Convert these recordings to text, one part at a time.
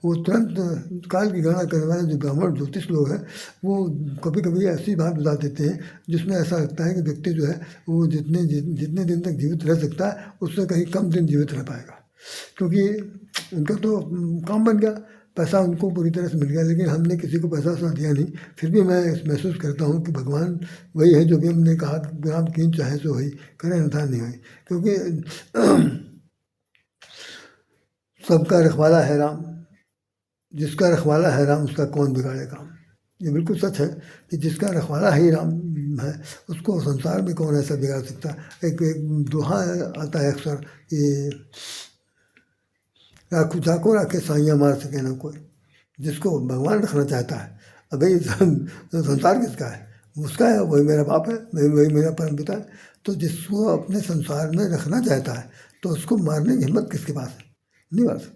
वो तुरंत काल की गणना करने वाले जो ब्राह्मण ज्योतिष लोग हैं वो कभी कभी ऐसी बात बता देते हैं जिसमें ऐसा लगता है कि व्यक्ति जो है वो जितने दिन तक जीवित रह सकता है उससे कहीं कम दिन जीवित रह पाएगा, क्योंकि उनका तो काम बन गया, पैसा उनको पूरी तरह से मिल गया। लेकिन हमने किसी को पैसा वैसा दिया नहीं, फिर भी मैं महसूस करता हूँ कि भगवान वही है जो भी हमने कहा कि राम कीन चाहे सो वही करें अन्यथा नहीं हुई, क्योंकि सबका रखवाला है राम, जिसका रखवाला है राम उसका कौन बिगाड़े काम। ये बिल्कुल सच है कि जिसका रखवाला ही राम है उसको संसार में कौन ऐसा बिगाड़ सकता। एक दोहा आता है अक्सर कि राखू जाको राखे साइयाँ मार सके ना कोई, जिसको भगवान रखना चाहता है। अभी संसार किसका है, उसका है, वही मेरा बाप है, वही मेरा परम पिता है। तो जिसको अपने संसार में रखना चाहता है तो उसको मारने की हिम्मत किसके पास है, नहीं मार सकता,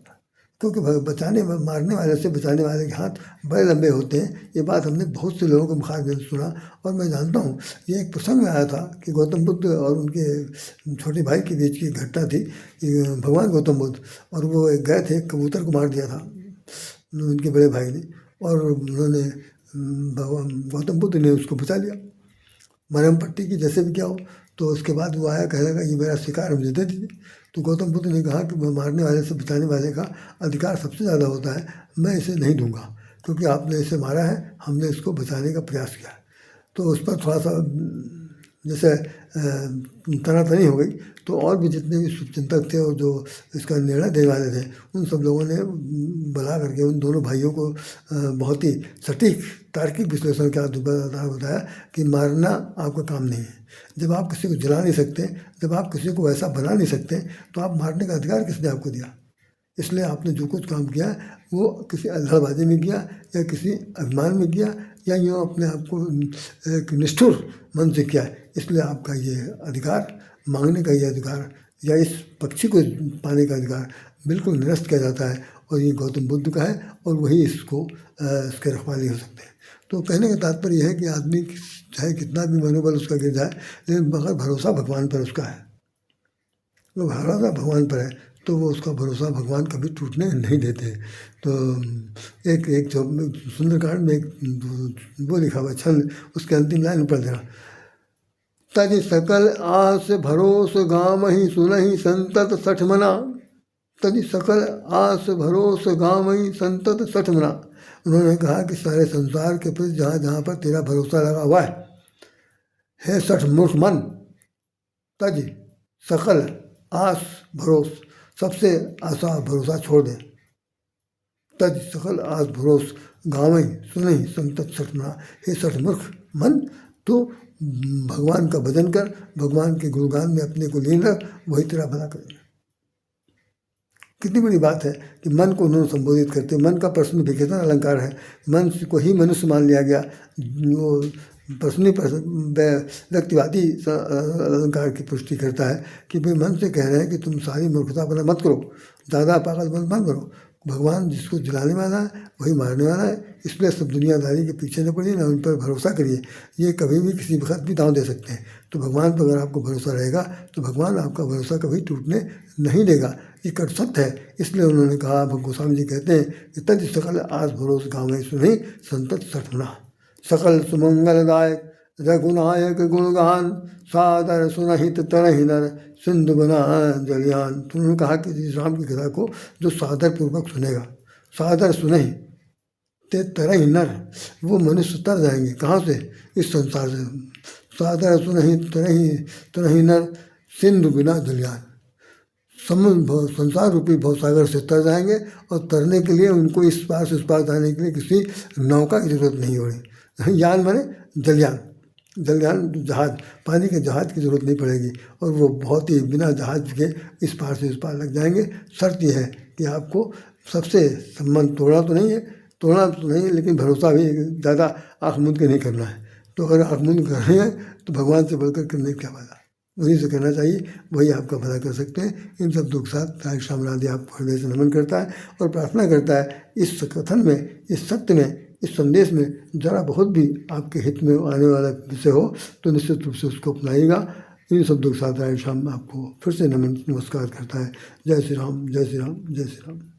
क्योंकि मारने वाले से बचाने वाले के हाथ बड़े लंबे होते हैं। ये बात हमने बहुत से लोगों के मुखार में सुना और मैं जानता हूँ। ये एक प्रसंग में आया था कि गौतम बुद्ध और उनके छोटे भाई के बीच की घटना थी कि भगवान गौतम बुद्ध और वो गए थे, कबूतर को मार दिया था उनके बड़े भाई ने, और उन्होंने भगवान गौतम बुद्ध ने उसको बचा लिया मरहम पट्टी की जैसे भी क्या हो। तो उसके बाद वो आया, कहने लगा ये मेरा शिकार मुझे दे दीजिए। तो गौतम बुद्ध ने कहा कि मारने वाले से बचाने वाले का अधिकार सबसे ज़्यादा होता है, मैं इसे नहीं दूंगा क्योंकि आपने इसे मारा है, हमने इसको बचाने का प्रयास किया। तो उस पर थोड़ा सा जैसे तनातनी हो गई। तो और भी जितने भी शुभचिंतक थे और जो इसका निर्णय देने वाले थे उन सब लोगों ने बुला करके उन दोनों भाइयों को बहुत ही सटीक तार्किक विश्लेषण के आधार बताया कि मारना आपका काम नहीं है। जब आप किसी को जला नहीं सकते, जब आप किसी को वैसा बना नहीं सकते तो आप मारने का अधिकार किसने आपको दिया। इसलिए आपने जो कुछ काम किया वो किसी अल्लाहबाजी में किया या किसी अभिमान में किया या यूँ अपने आप को एक निष्ठुर मन से किया। इसलिए आपका ये अधिकार मांगने का ये अधिकार या इस पक्षी को पाने का अधिकार बिल्कुल निरस्त किया जाता है और ये गौतम बुद्ध का है और वही इसको इसके रखवाली हो सकते हैं। तो कहने का तात्पर्य यह है कि आदमी चाहे कितना भी मनोबल उसका गिर जाए लेकिन मगर भरोसा भगवान पर उसका है, वो भरोसा भगवान पर है तो वो उसका भरोसा भगवान कभी टूटने नहीं देते। तो एक जो सुंदरकांड में एक वो लिखा हुआ छंद, उसके अंतिम लाइन पढ़ देना। तज सकल आस भरोस गाम ही सुनहि संतत सठ मना, तज सकल आस भरोस गाम ही संतत सठ मना। उन्होंने कहा कि सारे संसार के प्रति जहाँ जहाँ पर तेरा भरोसा लगा हुआ है सठ मूर्ख मन, तज सकल आस भरोस, सबसे आशा भरोसा छोड़ दे। तज सकल आस भरोस गावई सुनहि संतत सठ मना, हे सठ मूर्ख मन, तो भगवान का भजन कर, भगवान के गुणगान में अपने को लीन रख, वही तेरा भला करेगा। कितनी बड़ी बात है कि मन को उन्होंने संबोधित करते। मन का पर्सनिफिकेशन अलंकार है, मन को ही मनुष्य मान लिया गया। वो व्यक्तिवादी अलंकार की पुष्टि करता है कि भाई मन से कह रहे हैं कि तुम सारी मूर्खता अपना मत करो, ज़्यादा पागल मत करो। भगवान जिसको जलाने वाला है वही मारने वाला है, इसलिए सब दुनियादारी के पीछे न पड़िए, ना उन पर भरोसा करिए। ये कभी भी किसी वक्त भी दांव दे सकते हैं। तो भगवान पर अगर आपको भरोसा रहेगा तो भगवान आपका भरोसा कभी टूटने नहीं देगा। ये कट सत्य है। इसलिए उन्होंने कहा, गोस्वामी जी कहते हैं कि तज सकल आस भरोस गाँव सुनी संतत सठना, सकल सुमंगलदायक रघुनायक गुणगान, सादर सुनहित तरहि नर सिंधु बना जलियान। तो उन्होंने कहा कि जिस राम की कथा को जो सादर पूर्वक सुनेगा, सादर सुनहि ते तरहि नर, वो मनुष्य तर जाएंगे। कहाँ से? इस संसार से। सादर सुनहि तरहि नर सिंधु बिना जलियान, समुद्र संसार रूपी भवसागर से तर जाएंगे और तरने के लिए उनको इस पार से उस पार जाने के लिए किसी नौका की जरूरत नहीं होगी। यान माने जलयान, जलयान जहाज, पानी के जहाज की जरूरत नहीं पड़ेगी और वो बहुत ही बिना जहाज के इस पार से उस पार लग जाएंगे। शर्त यह है कि आपको सबसे संबंध तोड़ना तो नहीं लेकिन भरोसा भी ज़्यादा आँख मूंद के नहीं करना है। तो अगर आँख मूंद कर रहे हैं तो भगवान से बढ़कर करने क्या फायदा, वहीं से करना चाहिए, वही आपका भला कर सकते हैं। इन सब दुख साथ राय शामराधि आपको हृदय से नमन करता है और प्रार्थना करता है इस कथन में, इस सत्य में, इस संदेश में जरा बहुत भी आपके हित में आने वाला विषय हो तो निश्चित रूप से उसको अपनाइएगा। इन सब दुख साथ राय शाम आपको फिर से नमस्कार करता है। जय श्री राम, जय श्री राम, जय श्री राम।